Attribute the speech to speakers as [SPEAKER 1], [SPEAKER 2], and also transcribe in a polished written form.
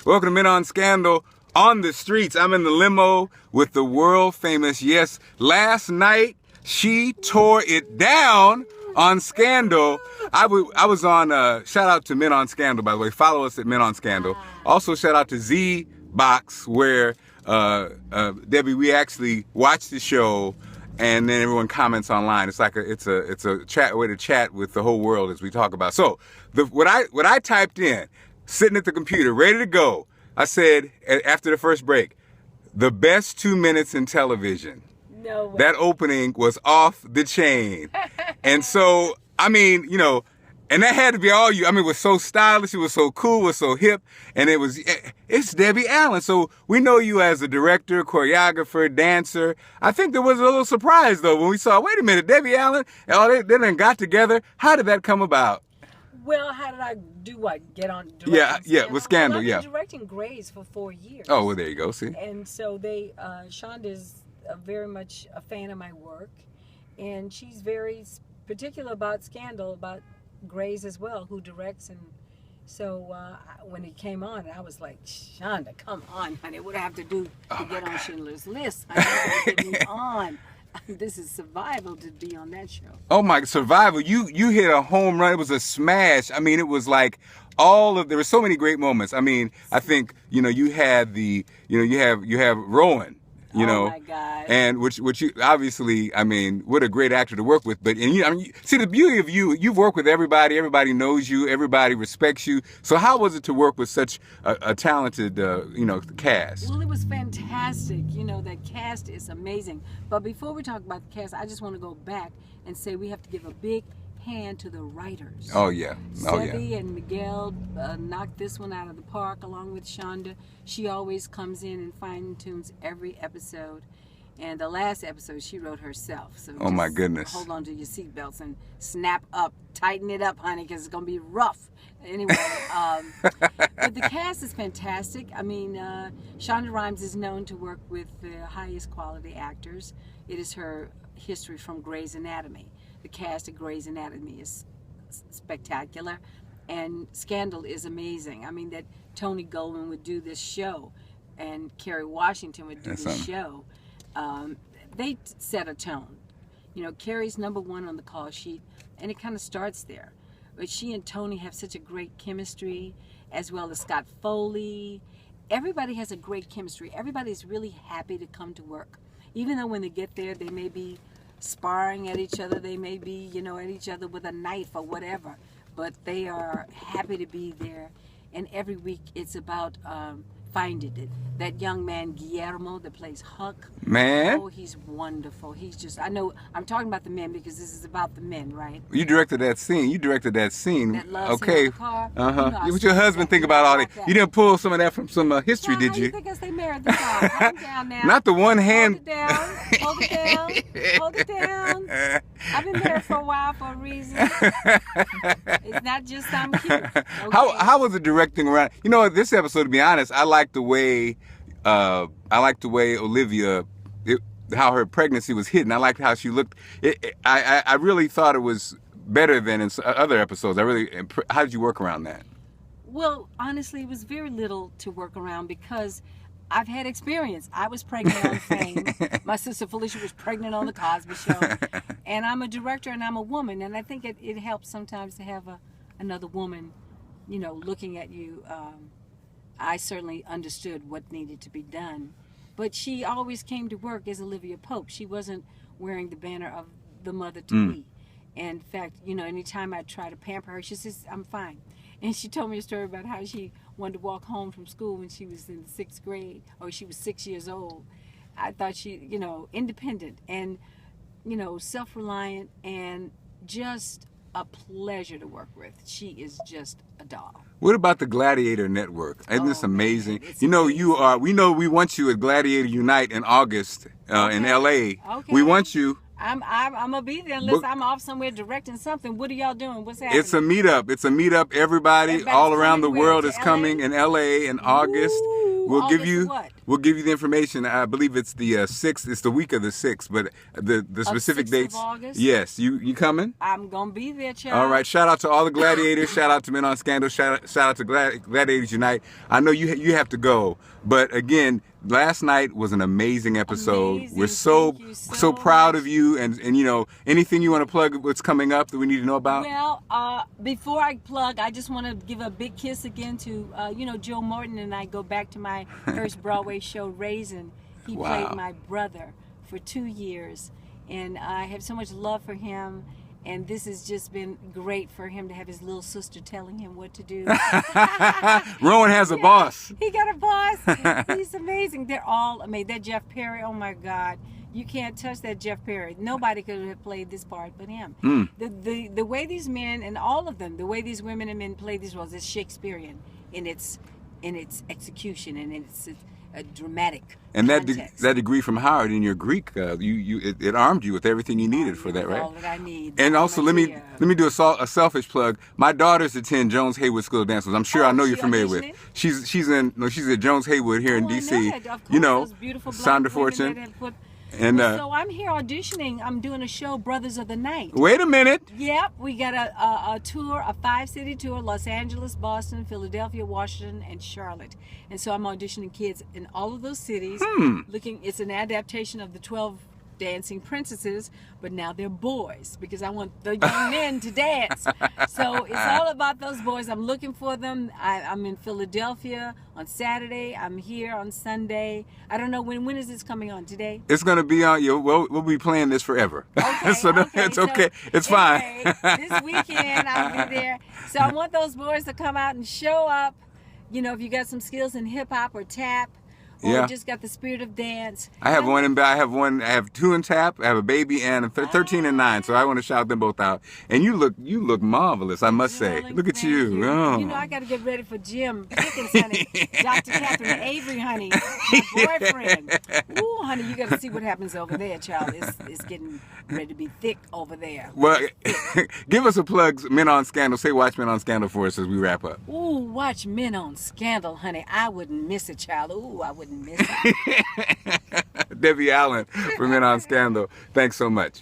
[SPEAKER 1] Welcome to Men on Scandal on the streets. I'm in the limo with the world famous, yes, last night she tore it down on Scandal. I was on, shout out to Men on Scandal, by the way. Follow us at Men on Scandal. Also, shout out to Z Box, where, Debbie, we actually watch the show and then everyone comments online. It's like it's a chat way to chat with the whole world as we talk about. So what I typed in, sitting at the computer, ready to go, I said after the first break, the best 2 minutes in television.
[SPEAKER 2] No way.
[SPEAKER 1] That opening was off the chain. And so, I mean, you know, and that had to be all you. I mean, it was so stylish, it was so cool, it was so hip, and it's Debbie Allen. So we know you as a director, choreographer, dancer. I think there was a little surprise, though, when we saw, wait a minute, Debbie Allen, they then got together. How did that come about?
[SPEAKER 2] Well, how did I do what? Get on directing
[SPEAKER 1] Yeah, with Scandal,
[SPEAKER 2] well,
[SPEAKER 1] yeah.
[SPEAKER 2] I've been directing Grays for 4 years.
[SPEAKER 1] Oh, well, there you go, see?
[SPEAKER 2] And so Shonda's very much a fan of my work, and she's very particular about Scandal, about Grays as well, who directs. And so when it came on, I was like, Shonda, come on, honey, what do I have to do to get on Schindler's List? I need to get me on. This is survival to be on that show.
[SPEAKER 1] Oh my, survival! You hit a home run. It was a smash. I mean, it was like there were so many great moments. I mean, I think you had you have Rowan.
[SPEAKER 2] Oh my God.
[SPEAKER 1] And which you obviously, I mean, what a great actor to work with. But see, the beauty of you've worked with everybody. Everybody knows you. Everybody respects you. So how was it to work with such a talented, cast?
[SPEAKER 2] Well, it was fantastic. That cast is amazing. But before we talk about the cast, I just want to go back and say we have to give a big hand to the writers.
[SPEAKER 1] Oh yeah.
[SPEAKER 2] Sevi and Miguel knocked this one out of the park along with Shonda. She always comes in and fine tunes every episode. And the last episode she wrote herself. So
[SPEAKER 1] oh my goodness.
[SPEAKER 2] Hold on to your seatbelts and snap up, tighten it up, honey, because it's gonna be rough. Anyway, but the cast is fantastic. I mean, Shonda Rhimes is known to work with the highest quality actors. It is her history from Grey's Anatomy. The cast of Grey's Anatomy is spectacular, and Scandal is amazing. I mean, that Tony Goldwyn would do this show, and Kerry Washington would do this show. They set a tone. Kerry's #1 on the call sheet, and it kind of starts there. But she and Tony have such a great chemistry, as well as Scott Foley. Everybody has a great chemistry. Everybody's really happy to come to work. Even though when they get there, they may be sparring at each other, they may be, at each other with a knife or whatever, but they are happy to be there. And every week it's about finding it. That young man Guillermo that plays Huck,
[SPEAKER 1] man,
[SPEAKER 2] oh, he's wonderful. He's just, I know I'm talking about the men because this is about the men, right?
[SPEAKER 1] You directed that scene.
[SPEAKER 2] That love
[SPEAKER 1] okay.
[SPEAKER 2] scene in the car.
[SPEAKER 1] What your husband think about all that? You didn't pull some of that from some history, did
[SPEAKER 2] How
[SPEAKER 1] you?
[SPEAKER 2] You think I say married the dog? Calm down now.
[SPEAKER 1] Not the one hand.
[SPEAKER 2] Hold it down. Hold it down. Hold it down. I've been married for a while for a reason. It's not just I'm cute. Okay?
[SPEAKER 1] How was it directing around? This episode, to be honest, I like the way Olivia, how her pregnancy was hidden. I liked how she looked. I really thought it was better than in other episodes. How did you work around that?
[SPEAKER 2] Well, honestly, it was very little to work around because I've had experience. I was pregnant on Fame. My sister Felicia was pregnant on The Cosby Show. And I'm a director and I'm a woman. And I think it helps sometimes to have another woman, looking at you. I certainly understood what needed to be done. But she always came to work as Olivia Pope. She wasn't wearing the banner of the mother-to-be. And in fact, anytime I try to pamper her, she says, I'm fine. And she told me a story about how she wanted to walk home from school when she was in the 6th grade, or she was 6 years old. I thought she, independent and, self-reliant and just a pleasure to work with. She is just a doll.
[SPEAKER 1] What about the Gladiator Network? Isn't this amazing?
[SPEAKER 2] Man,
[SPEAKER 1] we know we want you at Gladiator Unite in August in LA.
[SPEAKER 2] Okay.
[SPEAKER 1] We want you.
[SPEAKER 2] I'm gonna be there unless I'm off somewhere directing something. What are y'all doing? What's happening?
[SPEAKER 1] It's a meetup. Everybody all around the world is coming in LA in August.
[SPEAKER 2] Ooh,
[SPEAKER 1] We'll
[SPEAKER 2] August
[SPEAKER 1] give you
[SPEAKER 2] what?
[SPEAKER 1] we'll give you the information. I believe it's the 6th. It's the week of the 6th, but the specific
[SPEAKER 2] 6th
[SPEAKER 1] dates.
[SPEAKER 2] Of August?
[SPEAKER 1] Yes, you coming?
[SPEAKER 2] I'm gonna be there, child.
[SPEAKER 1] All right. Shout out to all the gladiators. Shout out to Men on Scandal. Shout out to Gladiators Unite. I know you have to go, but again, last night was an amazing episode.
[SPEAKER 2] Amazing.
[SPEAKER 1] We're so
[SPEAKER 2] Thank you so
[SPEAKER 1] proud
[SPEAKER 2] much.
[SPEAKER 1] of you, and you know, anything you want to plug what's coming up that we need to know about?
[SPEAKER 2] Well, before I plug, I just want to give a big kiss again to, Joe Morton and I go back to my first Broadway show, Raisin. He
[SPEAKER 1] Wow.
[SPEAKER 2] played my brother for 2 years, and I have so much love for him. And this has just been great for him to have his little sister telling him what to do.
[SPEAKER 1] Rowan has a boss.
[SPEAKER 2] He got a boss. He's amazing. They're all amazing. That Jeff Perry, oh my God. You can't touch that Jeff Perry. Nobody could have played this part but him. The way these men, and all of them, the way these women and men play these roles is Shakespearean in its execution and its dramatic
[SPEAKER 1] And
[SPEAKER 2] context.
[SPEAKER 1] that degree from Howard in your Greek, it armed you with everything you needed for that, right?
[SPEAKER 2] All that I need.
[SPEAKER 1] And also, let me
[SPEAKER 2] Dear.
[SPEAKER 1] do a selfish plug. My daughters attend Jones Haywood School of Dance, which I'm sure
[SPEAKER 2] Oh,
[SPEAKER 1] I know you're
[SPEAKER 2] she
[SPEAKER 1] familiar with.
[SPEAKER 2] auditioning?
[SPEAKER 1] She's at Jones Haywood here in
[SPEAKER 2] Oh, I know
[SPEAKER 1] D.C.
[SPEAKER 2] that. Of course,
[SPEAKER 1] You know,
[SPEAKER 2] those beautiful black
[SPEAKER 1] Sandra
[SPEAKER 2] women
[SPEAKER 1] Fortune.
[SPEAKER 2] that have put-
[SPEAKER 1] And
[SPEAKER 2] so I'm here auditioning. I'm doing a show, Brothers of the Night.
[SPEAKER 1] wait a minute.
[SPEAKER 2] Yep, we got a tour, a 5-city tour: Los Angeles, Boston, Philadelphia, Washington, and Charlotte. And so I'm auditioning kids in all of those cities. It's an adaptation of the 12 Dancing Princesses, but now they're boys because I want the young men to dance. So it's all about those boys. I'm looking for them. I'm in Philadelphia on Saturday. I'm here on Sunday. I don't know when is this coming on today?
[SPEAKER 1] It's gonna be on you. We'll be playing this forever.
[SPEAKER 2] Okay,
[SPEAKER 1] so it's okay.
[SPEAKER 2] So
[SPEAKER 1] It's fine.
[SPEAKER 2] anyway, this weekend I'll be there. So I want those boys to come out and show up. You know, if you got some skills in hip hop or tap, or
[SPEAKER 1] Yeah.
[SPEAKER 2] just got the spirit of dance.
[SPEAKER 1] I have I have 2 in tap. I have a baby and 13 and 9. So I want to shout them both out. And you look marvelous, I must say.
[SPEAKER 2] Darling,
[SPEAKER 1] Look at
[SPEAKER 2] thank
[SPEAKER 1] you. Oh.
[SPEAKER 2] You know, I got to get ready for Jim Pickens, honey. Dr. Catherine Avery, honey. My boyfriend. Ooh, honey, you got to see what happens over there, child. It's getting ready to be thick over there.
[SPEAKER 1] Well, give us a plug, Men on Scandal. Say watch Men on Scandal for us as we wrap up.
[SPEAKER 2] Ooh, watch Men on Scandal, honey. I wouldn't miss it, child. Ooh, I wouldn't miss it.
[SPEAKER 1] Debbie Allen for Men on Scandal. Thanks so much.